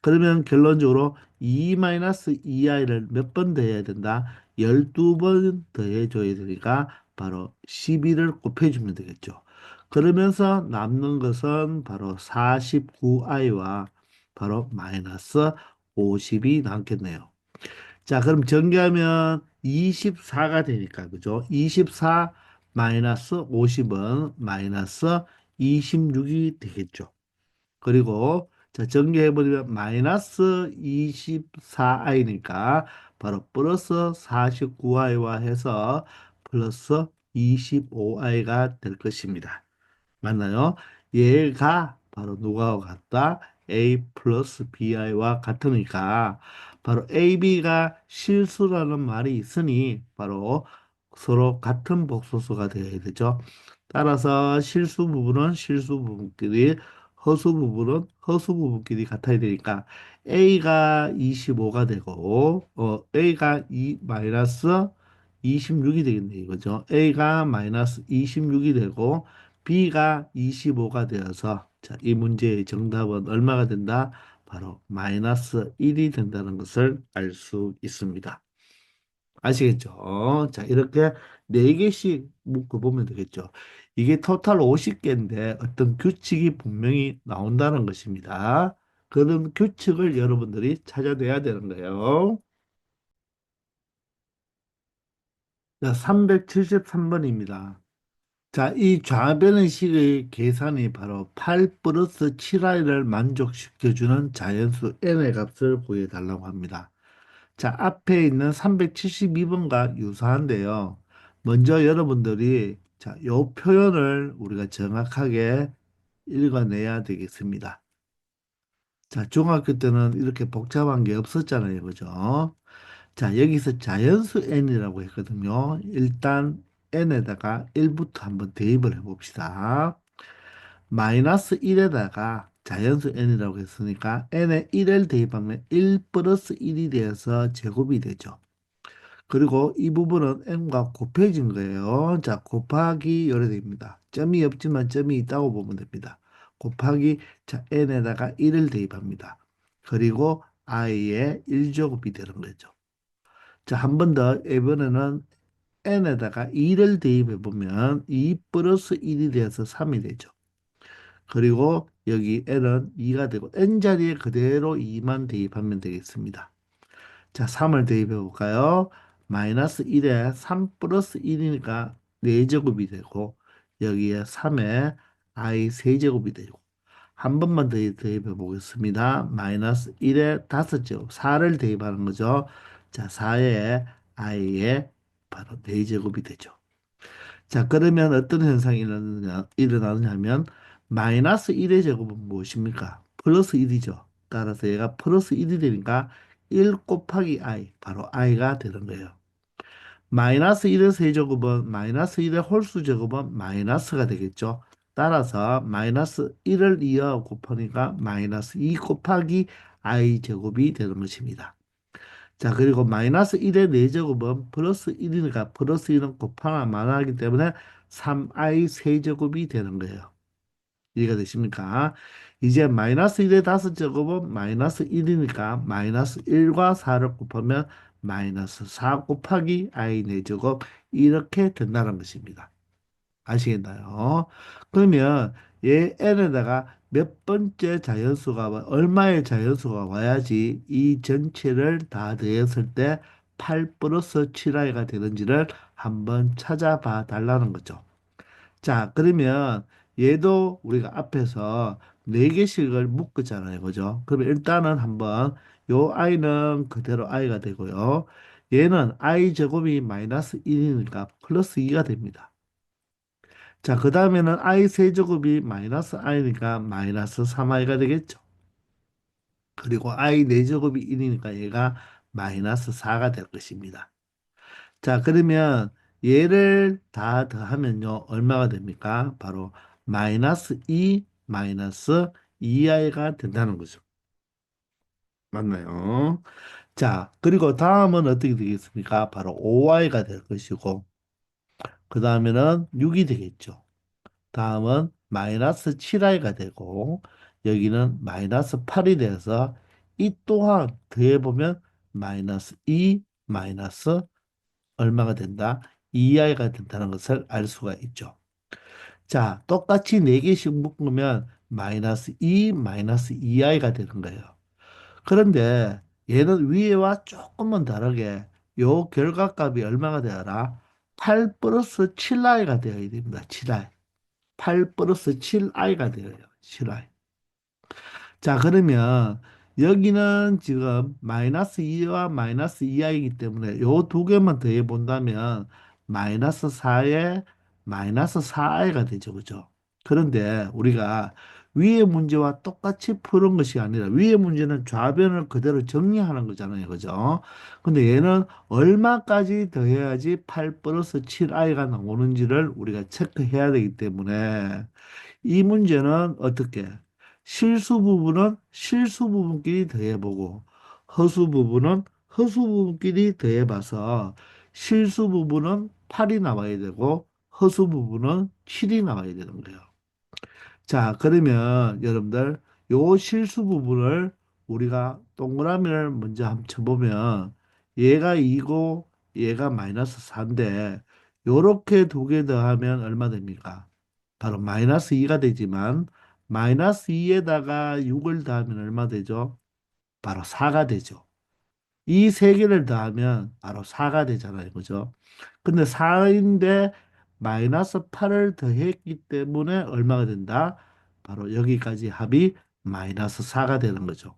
그러면 결론적으로 2-2i를 몇 번 더해야 된다? 12번 더해줘야 되니까 바로 12를 곱해주면 되겠죠. 그러면서 남는 것은 바로 49i와 바로 마이너스 50이 남겠네요. 자, 그럼 전개하면 24가 되니까, 그죠? 24 마이너스 50은 마이너스 26이 되겠죠. 그리고, 자, 전개해버리면 마이너스 24i니까 바로 플러스 49i와 해서 플러스 25i가 될 것입니다. 맞나요? 얘가 바로 누가와 같다? A 플러스 BI와 같으니까 바로 AB가 실수라는 말이 있으니 바로 서로 같은 복소수가 되어야 되죠. 따라서 실수 부분은 실수 부분끼리 허수 부분은 허수 부분끼리 같아야 되니까 A가 25가 되고 A가 2 마이너스 26이 되겠네 이거죠. A가 마이너스 26이 되고 B가 25가 되어서 자, 이 문제의 정답은 얼마가 된다? 바로 마이너스 1이 된다는 것을 알 수 있습니다. 아시겠죠? 자, 이렇게 네개씩 묶어보면 되겠죠. 이게 토탈 50개인데 어떤 규칙이 분명히 나온다는 것입니다. 그런 규칙을 여러분들이 찾아내야 되는 거예요. 자, 373번입니다. 자, 이 좌변의식의 계산이 바로 8 플러스 7i를 만족시켜주는 자연수 n의 값을 구해달라고 합니다. 자, 앞에 있는 372번과 유사한데요. 먼저 여러분들이 자, 요 표현을 우리가 정확하게 읽어내야 되겠습니다. 자, 중학교 때는 이렇게 복잡한 게 없었잖아요. 그죠? 자, 여기서 자연수 n이라고 했거든요. 일단 n에다가 1부터 한번 대입을 해봅시다. 마이너스 1에다가 자연수 n이라고 했으니까 n에 1을 대입하면 1 플러스 1이 되어서 제곱이 되죠. 그리고 이 부분은 n과 곱해진 거예요. 자, 곱하기 요래 됩니다. 점이 없지만 점이 있다고 보면 됩니다. 곱하기 자, n에다가 1을 대입합니다. 그리고 i의 1제곱이 되는 거죠. 자, 한 번 더 이번에는 n에다가 2를 대입해 보면 2 플러스 1이 되어서 3이 되죠. 그리고 여기 n은 2가 되고 n 자리에 그대로 2만 대입하면 되겠습니다. 자, 3을 대입해 볼까요? 마이너스 1에 3 플러스 1이니까 4제곱이 되고 여기에 3에 i 세제곱이 되고 한 번만 더 대입해 보겠습니다. 마이너스 1에 5제곱 4를 대입하는 거죠. 자, 4에 i의 바로 4제곱이 되죠. 자, 그러면 어떤 현상이 일어나느냐면 마이너스 1의 제곱은 무엇입니까? 플러스 1이죠. 따라서 얘가 플러스 1이 되니까 1 곱하기 i, 바로 i가 되는 거예요. 마이너스 1의 세제곱은 마이너스 1의 홀수 제곱은 마이너스가 되겠죠. 따라서 마이너스 1을 2와 곱하니까 마이너스 2 곱하기 i 제곱이 되는 것입니다. 자, 그리고 마이너스 1의 4제곱은 플러스 1이니까 플러스 1은 곱하나 마나하기 때문에 3i 세제곱이 되는 거예요. 이해가 되십니까? 이제 마이너스 1의 5제곱은 마이너스 1이니까 마이너스 1과 4를 곱하면 마이너스 4 곱하기 i 4제곱 이렇게 된다는 것입니다. 아시겠나요? 그러면 얘 n에다가 몇 번째 자연수가 얼마의 자연수가 와야지 이 전체를 다 더했을 때 8 플러스 7i가 되는지를 한번 찾아봐 달라는 거죠. 자, 그러면 얘도 우리가 앞에서 네개씩을 묶었잖아요. 그죠? 그러면 일단은 한번 요 i는 그대로 i가 되고요. 얘는 i 제곱이 마이너스 1이니까 플러스 2가 됩니다. 자, 그 다음에는 i 세제곱이 마이너스 i니까 마이너스 3i가 되겠죠. 그리고 i 4제곱이 1이니까 얘가 마이너스 4가 될 것입니다. 자, 그러면 얘를 다 더하면요, 얼마가 됩니까? 바로 마이너스 2 마이너스 2i가 된다는 거죠. 맞나요? 자, 그리고 다음은 어떻게 되겠습니까? 바로 5i가 될 것이고, 그 다음에는 6이 되겠죠. 다음은 마이너스 7i가 되고, 여기는 마이너스 8이 돼서 이 또한 더해보면 마이너스 2 마이너스 얼마가 된다? 2i가 된다는 것을 알 수가 있죠. 자, 똑같이 4개씩 묶으면 마이너스 2 마이너스 2i가 되는 거예요. 그런데 얘는 위에와 조금은 다르게 요 결과값이 얼마가 되어라? 8 플러스 7i가 되어야 됩니다. 7i. 8 플러스 7i가 되어요. 7i. 자, 그러면 여기는 지금 마이너스 2와 마이너스 2i이기 때문에 요 두 개만 더해 본다면 마이너스 4에 마이너스 4i가 되죠. 그죠? 그런데 우리가 위의 문제와 똑같이 푸는 것이 아니라 위의 문제는 좌변을 그대로 정리하는 거잖아요. 그죠? 근데 얘는 얼마까지 더해야지 8 플러스 7i가 나오는지를 우리가 체크해야 되기 때문에 이 문제는 어떻게? 실수 부분은 실수 부분끼리 더해보고 허수 부분은 허수 부분끼리 더해봐서 실수 부분은 8이 나와야 되고 허수 부분은 7이 나와야 되는 거예요. 자, 그러면 여러분들 요 실수 부분을 우리가 동그라미를 먼저 한번 쳐보면 얘가 2고 얘가 마이너스 4인데 요렇게 두 개 더하면 얼마 됩니까? 바로 마이너스 2가 되지만 마이너스 2에다가 6을 더하면 얼마 되죠? 바로 4가 되죠. 이 세 개를 더하면 바로 4가 되잖아요. 그죠? 근데 4인데 마이너스 8을 더했기 때문에 얼마가 된다? 바로 여기까지 합이 마이너스 4가 되는 거죠.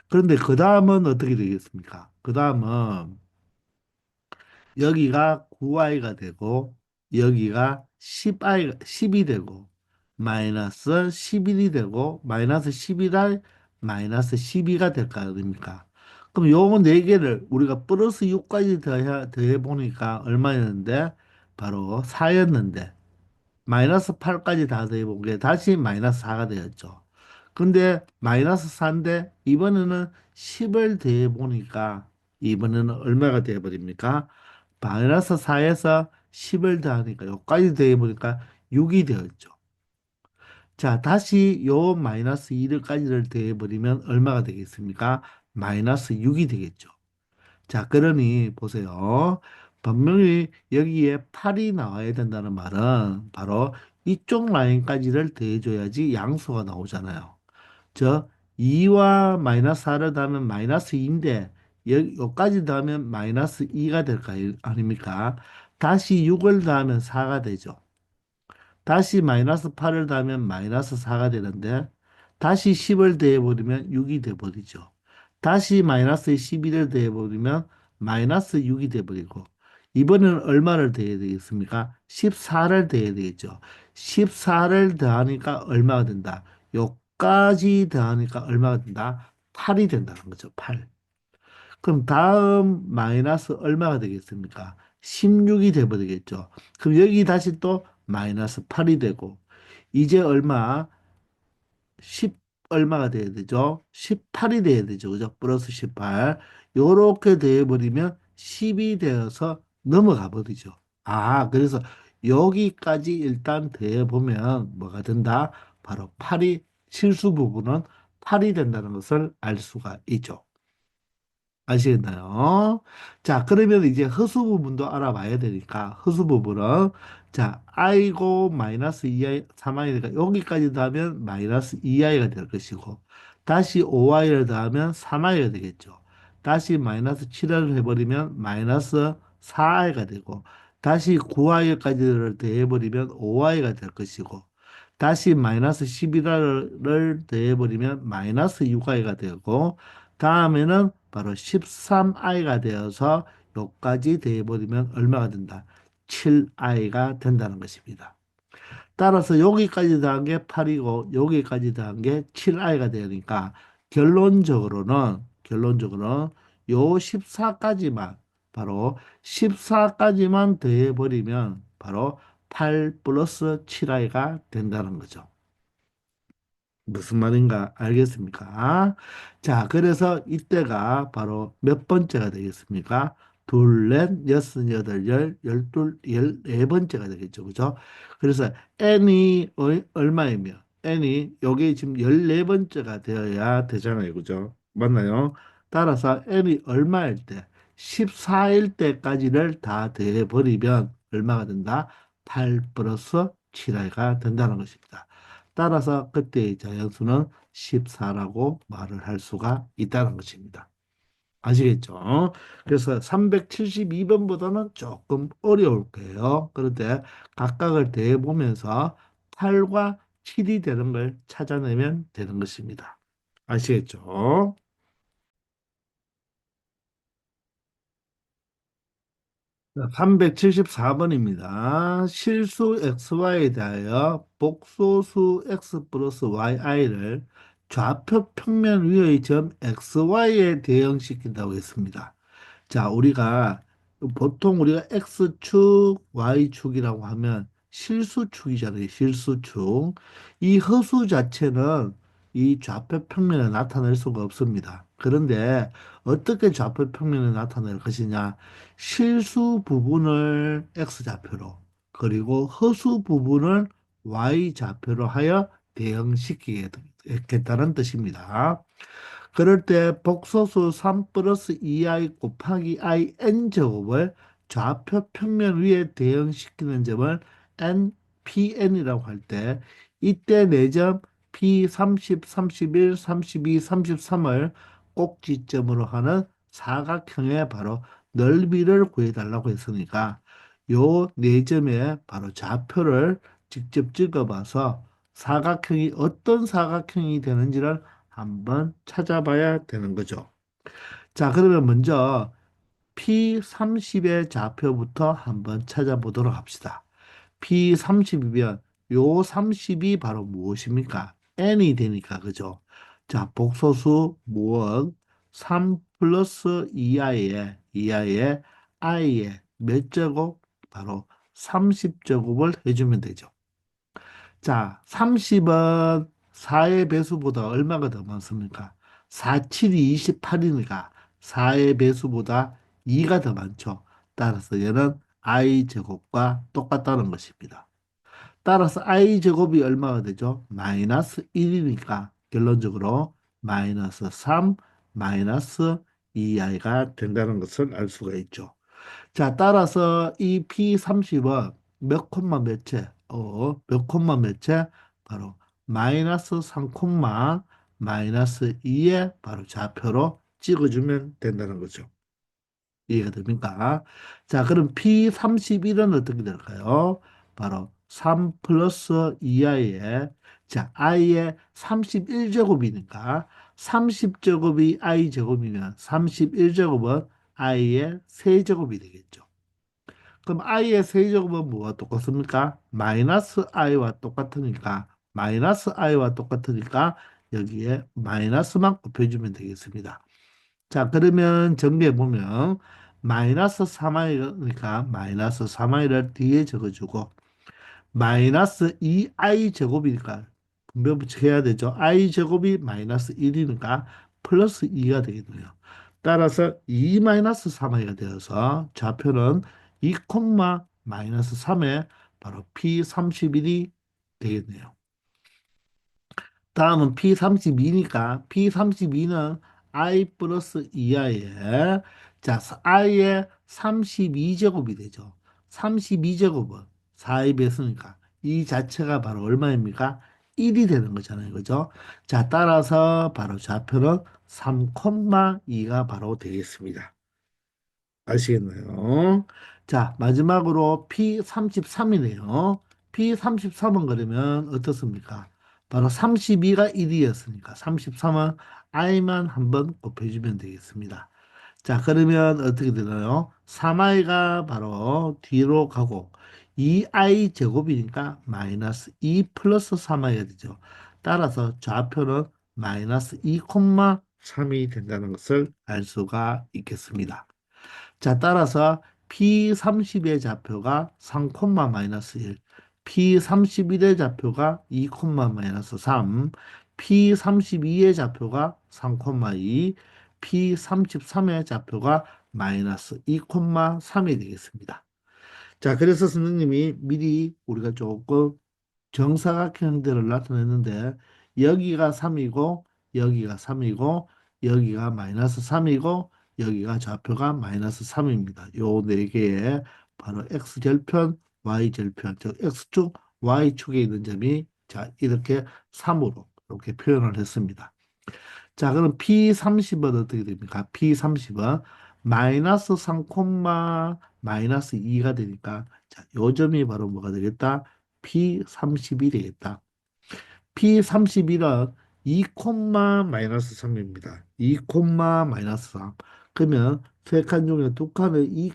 그런데 그 다음은 어떻게 되겠습니까? 그 다음은 여기가 9i가 되고 여기가 10이 되고 마이너스 11이 되고 마이너스 11i 마이너스 12가 될 거 아닙니까? 그럼 요거 네 개를 우리가 플러스 6까지 더해 보니까 얼마였는데 바로 4였는데 마이너스 8까지 다 더해본 게 다시 마이너스 4가 되었죠. 근데 마이너스 4인데 이번에는 10을 더해보니까 이번에는 얼마가 되어버립니까? 마이너스 4에서 10을 더하니까 여기까지 더해보니까 6이 되었죠. 자, 다시 요 마이너스 2까지를 더해버리면 얼마가 되겠습니까? 마이너스 6이 되겠죠. 자, 그러니 보세요. 분명히 여기에 8이 나와야 된다는 말은 바로 이쪽 라인까지를 더해줘야지 양수가 나오잖아요. 저 2와 마이너스 4를 더하면 마이너스 2인데 여기까지 더하면 마이너스 2가 될 거 아닙니까? 다시 6을 더하면 4가 되죠. 다시 마이너스 8을 더하면 마이너스 4가 되는데 다시 10을 더해버리면 6이 돼버리죠. 다시 마이너스 11을 더해버리면 마이너스 6이 돼버리고 이번에는 얼마를 더해야 되겠습니까? 14를 더해야 되겠죠. 14를 더하니까 얼마가 된다? 요까지 더하니까 얼마가 된다? 8이 된다는 거죠. 8. 그럼 다음 마이너스 얼마가 되겠습니까? 16이 돼버리겠죠. 그럼 여기 다시 또 마이너스 8이 되고 이제 얼마? 10 얼마가 돼야 되죠? 18이 돼야 되죠. 그죠? 플러스 18. 요렇게 돼버리면 10이 되어서 넘어가 버리죠. 아, 그래서 여기까지 일단 돼보면 뭐가 된다? 바로 8이 실수 부분은 8이 된다는 것을 알 수가 있죠. 아시겠나요? 자, 그러면 이제 허수 부분도 알아봐야 되니까 허수 부분은 자, i고 마이너스 2i, 3i니까 여기까지 더하면 마이너스 2i가 될 것이고, 다시 5i를 더하면 3i가 되겠죠. 다시 마이너스 7i를 해버리면 마이너스 4i가 되고, 다시 9i까지를 더해버리면 5i가 될 것이고, 다시 마이너스 11i를 더해버리면 마이너스 6i가 되고, 다음에는 바로 13i가 되어서 여기까지 더해버리면 얼마가 된다? 7i가 된다는 것입니다. 따라서 여기까지 더한 게 8이고 여기까지 더한 게 7i가 되니까 결론적으로는 요 14까지만 바로 14까지만 더해버리면 바로 8 플러스 7i가 된다는 거죠. 무슨 말인가 알겠습니까? 자, 그래서 이때가 바로 몇 번째가 되겠습니까? 둘, 넷, 여섯, 여덟, 열, 열둘, 열네 번째가 되겠죠. 그죠? 그래서 n이 얼마이며 n이 여기 지금 14번째가 되어야 되잖아요. 그죠? 맞나요? 따라서 n이 얼마일 때 14일 때까지를 다 더해버리면 얼마가 된다? 8 플러스 7i가 된다는 것입니다. 따라서 그때의 자연수는 14라고 말을 할 수가 있다는 것입니다. 아시겠죠? 그래서 372번보다는 조금 어려울 거예요. 그런데 각각을 대보면서 8과 7이 되는 걸 찾아내면 되는 것입니다. 아시겠죠? 374번입니다. 실수 xy에 대하여 복소수 x 플러스 yi를 좌표 평면 위의 점 xy에 대응시킨다고 했습니다. 자, 보통 우리가 X축, Y축이라고 하면 실수축이잖아요. 실수축. 이 허수 자체는 이 좌표 평면에 나타낼 수가 없습니다. 그런데 어떻게 좌표 평면에 나타낼 것이냐? 실수 부분을 X좌표로, 그리고 허수 부분을 Y좌표로 하여 대응시키겠다는 뜻입니다. 그럴 때 복소수 3 플러스 2i 곱하기 i n 제곱을 좌표 평면 위에 대응시키는 점을 npn이라고 할 때 이때 4점 p 30, 31, 32, 33을 꼭지점으로 하는 사각형의 바로 넓이를 구해달라고 했으니까 요 4점의 바로 좌표를 직접 찍어봐서 사각형이 어떤 사각형이 되는지를 한번 찾아봐야 되는 거죠. 자, 그러면 먼저 P30의 좌표부터 한번 찾아보도록 합시다. P30이면 요 30이 바로 무엇입니까? n이 되니까 그죠? 자, 복소수 무엇? 3 플러스 2i의 i의 몇 제곱? 바로 30제곱을 해주면 되죠. 자, 30은 4의 배수보다 얼마가 더 많습니까? 4, 7이 28이니까 4의 배수보다 2가 더 많죠. 따라서 얘는 i 제곱과 똑같다는 것입니다. 따라서 i 제곱이 얼마가 되죠? 마이너스 1이니까 결론적으로 마이너스 3, 마이너스 2i가 된다는 것을 알 수가 있죠. 자, 따라서 이 P30은 몇 콤마 몇 채? 몇 콤마 몇 채? 바로 마이너스 3 콤마 마이너스 2의 바로 좌표로 찍어주면 된다는 거죠. 이해가 됩니까? 자, 그럼 P31은 어떻게 될까요? 바로 3 플러스 2i의 자, i의 31제곱이니까 30제곱이 i제곱이면 31제곱은 i의 세제곱이 되겠죠. 그럼 i의 세제곱은 뭐와 똑같습니까? 마이너스 i와 똑같으니까 여기에 마이너스만 곱해주면 되겠습니다. 자, 그러면 정리해 보면 마이너스 3i니까 마이너스 3i를 뒤에 적어주고 마이너스 2i 제곱이니까 분배 붙여야 되죠. i 제곱이 마이너스 1이니까 플러스 2가 되겠네요. 따라서 2 마이너스 3i가 되어서 좌표는 2 콤마 마이너스 3에 바로 P31이 되겠네요. 다음은 P32니까 P32는 i 플러스 2i에 자, i의 32제곱이 되죠. 32제곱은 4에 비했으니까 이 자체가 바로 얼마입니까? 1이 되는 거잖아요. 그죠? 자, 따라서 바로 좌표는 3,2가 바로 되겠습니다. 아시겠나요? 자, 마지막으로 P33이네요. P33은 그러면 어떻습니까? 바로 32가 1이었으니까 33은 i만 한번 곱해주면 되겠습니다. 자, 그러면 어떻게 되나요? 3i가 바로 뒤로 가고 2i 제곱이니까 마이너스 2 플러스 3i가 되죠. 따라서 좌표는 마이너스 2,3이 된다는 것을 알 수가 있겠습니다. 자, 따라서 P30의 좌표가 3, 마이너스 1, P31의 좌표가 2, 마이너스 3, P32의 좌표가 3, 2, P33의 좌표가 마이너스 2, 3이 되겠습니다. 자, 그래서 선생님이 미리 우리가 조금 정사각형들을 나타냈는데 여기가 3이고 여기가 3이고 여기가 마이너스 3이고 여기가 좌표가 마이너스 3입니다. 요 네 개의 바로 x절편, y절편, 즉 x축, y축에 있는 점이 자 이렇게 3으로 이렇게 표현을 했습니다. 자, 그럼 P30은 어떻게 됩니까? P30은 마이너스 3, 마이너스 2가 되니까 자, 요 점이 바로 뭐가 되겠다? P30이 되겠다. P31은 2, 마이너스 3입니다. 2, 마이너스 3. 그러면 세 칸 중에 두 칸은 2,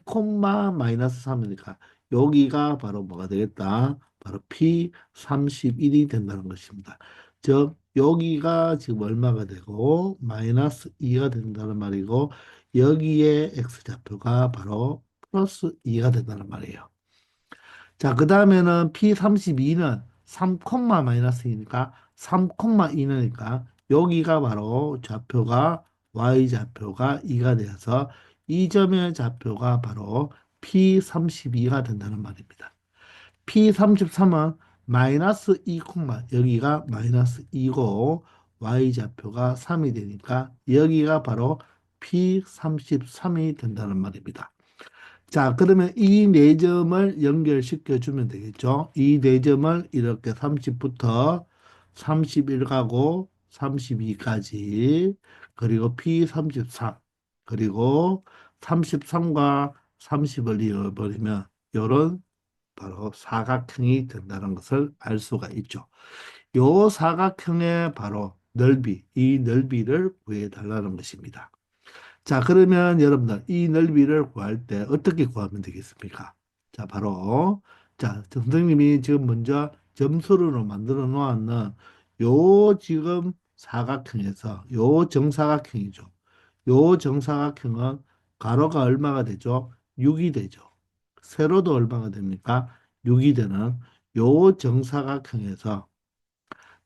마이너스 3이니까 여기가 바로 뭐가 되겠다? 바로 P31이 된다는 것입니다. 즉 여기가 지금 얼마가 되고 마이너스 2가 된다는 말이고 여기에 x좌표가 바로 플러스 2가 된다는 말이에요. 자, 그 다음에는 P32는 3, 마이너스 이니까 3, 2니까 여기가 바로 좌표가 y좌표가 2가 되어서 이 점의 좌표가 바로 P32가 된다는 말입니다. P33은 마이너스 2, 여기가 마이너스 2고 y좌표가 3이 되니까 여기가 바로 P33이 된다는 말입니다. 자, 그러면 이 네 점을 연결시켜 주면 되겠죠. 이 네 점을 이렇게 30부터 31 가고 32까지 그리고 P33 그리고 33과 30을 이어버리면 이런 바로 사각형이 된다는 것을 알 수가 있죠. 요 사각형의 바로 넓이, 이 넓이를 구해 달라는 것입니다. 자, 그러면 여러분들 이 넓이를 구할 때 어떻게 구하면 되겠습니까? 자, 바로 자, 선생님이 지금 먼저 점수로 만들어 놓았는 요 지금 사각형에서 요 정사각형이죠. 요 정사각형은 가로가 얼마가 되죠? 6이 되죠. 세로도 얼마가 됩니까? 6이 되는 요 정사각형에서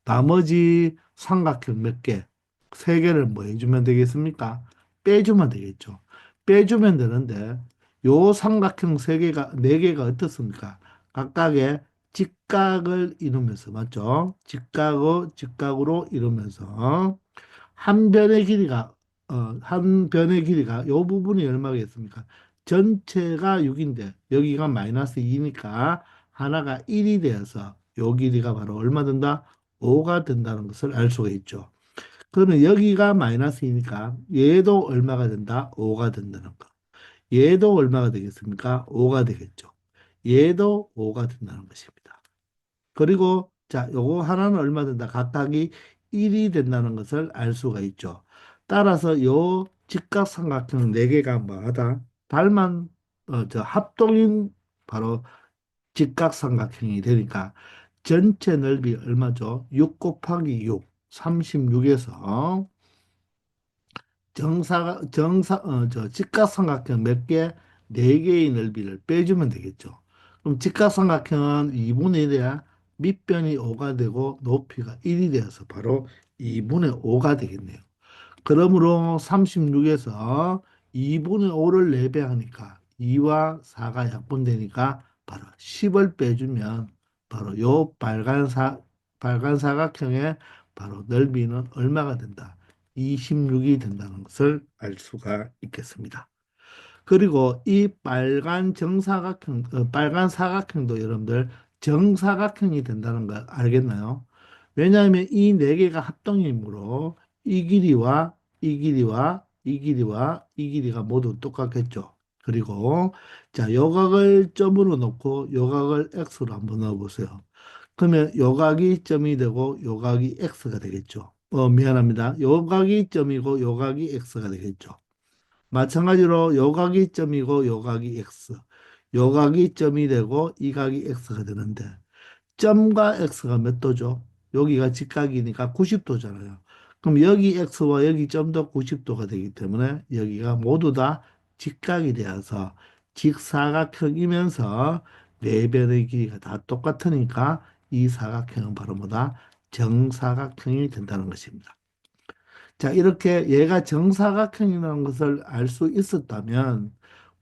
나머지 삼각형 몇 개, 세 개를 뭐 해주면 되겠습니까? 빼주면 되겠죠. 빼주면 되는데 요 삼각형 세 개가 네 개가 어떻습니까? 각각의 직각을 이루면서 맞죠? 직각으로 이루면서 한 변의 길이가 한 변의 길이가 요 부분이 얼마겠습니까? 전체가 6인데 여기가 마이너스 2니까 하나가 1이 되어서 요 길이가 바로 얼마 된다? 5가 된다는 것을 알 수가 있죠. 그러면 여기가 마이너스이니까 얘도 얼마가 된다? 5가 된다는 거. 얘도 얼마가 되겠습니까? 5가 되겠죠. 얘도 5가 된다는 것입니다. 그리고 자, 요거 하나는 얼마 된다? 각각이 1이 된다는 것을 알 수가 있죠. 따라서 요 직각삼각형 4개가 뭐하다? 달만 저 합동인 바로 직각삼각형이 되니까 전체 넓이 얼마죠? 6 곱하기 6, 36에서 직각삼각형 몇 개? 4개의 넓이를 빼주면 되겠죠. 그럼 직각삼각형은 2분의 1이야 밑변이 5가 되고 높이가 1이 되어서 바로 2분의 5가 되겠네요. 그러므로 36에서 2분의 5를 4배 하니까 2와 4가 약분되니까 바로 10을 빼주면 바로 요 빨간 사각형의 바로 넓이는 얼마가 된다? 26이 된다는 것을 알 수가 있겠습니다. 그리고 이 빨간 정사각형, 빨간 사각형도 여러분들 정사각형이 된다는 걸 알겠나요? 왜냐하면 이 네 개가 합동이므로 이 길이와 이 길이와 이 길이와 이 길이가 모두 똑같겠죠. 그리고 자, 요각을 점으로 놓고 요각을 x로 한번 넣어보세요. 그러면 요각이 점이 되고 요각이 x가 되겠죠. 미안합니다. 요각이 점이고 요각이 x가 되겠죠. 마찬가지로 요각이 점이고 요각이 x. 요각이 점이 되고 이 각이 x가 되는데 점과 x가 몇 도죠? 여기가 직각이니까 90도잖아요. 그럼 여기 x와 여기 점도 90도가 되기 때문에 여기가 모두 다 직각이 되어서 직사각형이면서 네 변의 길이가 다 똑같으니까 이 사각형은 바로 뭐다? 정사각형이 된다는 것입니다. 자, 이렇게 얘가 정사각형이라는 것을 알 수 있었다면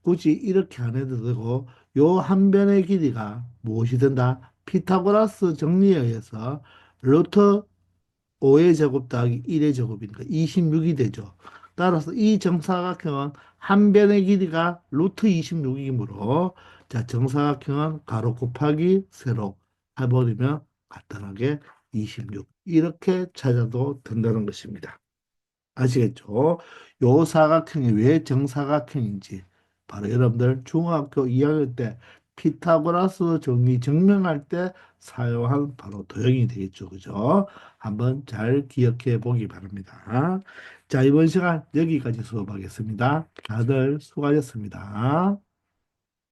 굳이 이렇게 안 해도 되고 요 한 변의 길이가 무엇이 된다? 피타고라스 정리에 의해서 루트 5의 제곱 더하기 1의 제곱이니까 26이 되죠. 따라서 이 정사각형은 한 변의 길이가 루트 26이므로 자, 정사각형은 가로 곱하기 세로 해버리면 간단하게 26 이렇게 찾아도 된다는 것입니다. 아시겠죠? 요 사각형이 왜 정사각형인지 바로 여러분들 중학교 2학년 때 피타고라스 정리 증명할 때 사용한 바로 도형이 되겠죠. 그죠? 한번 잘 기억해 보기 바랍니다. 자, 이번 시간 여기까지 수업하겠습니다. 다들 수고하셨습니다.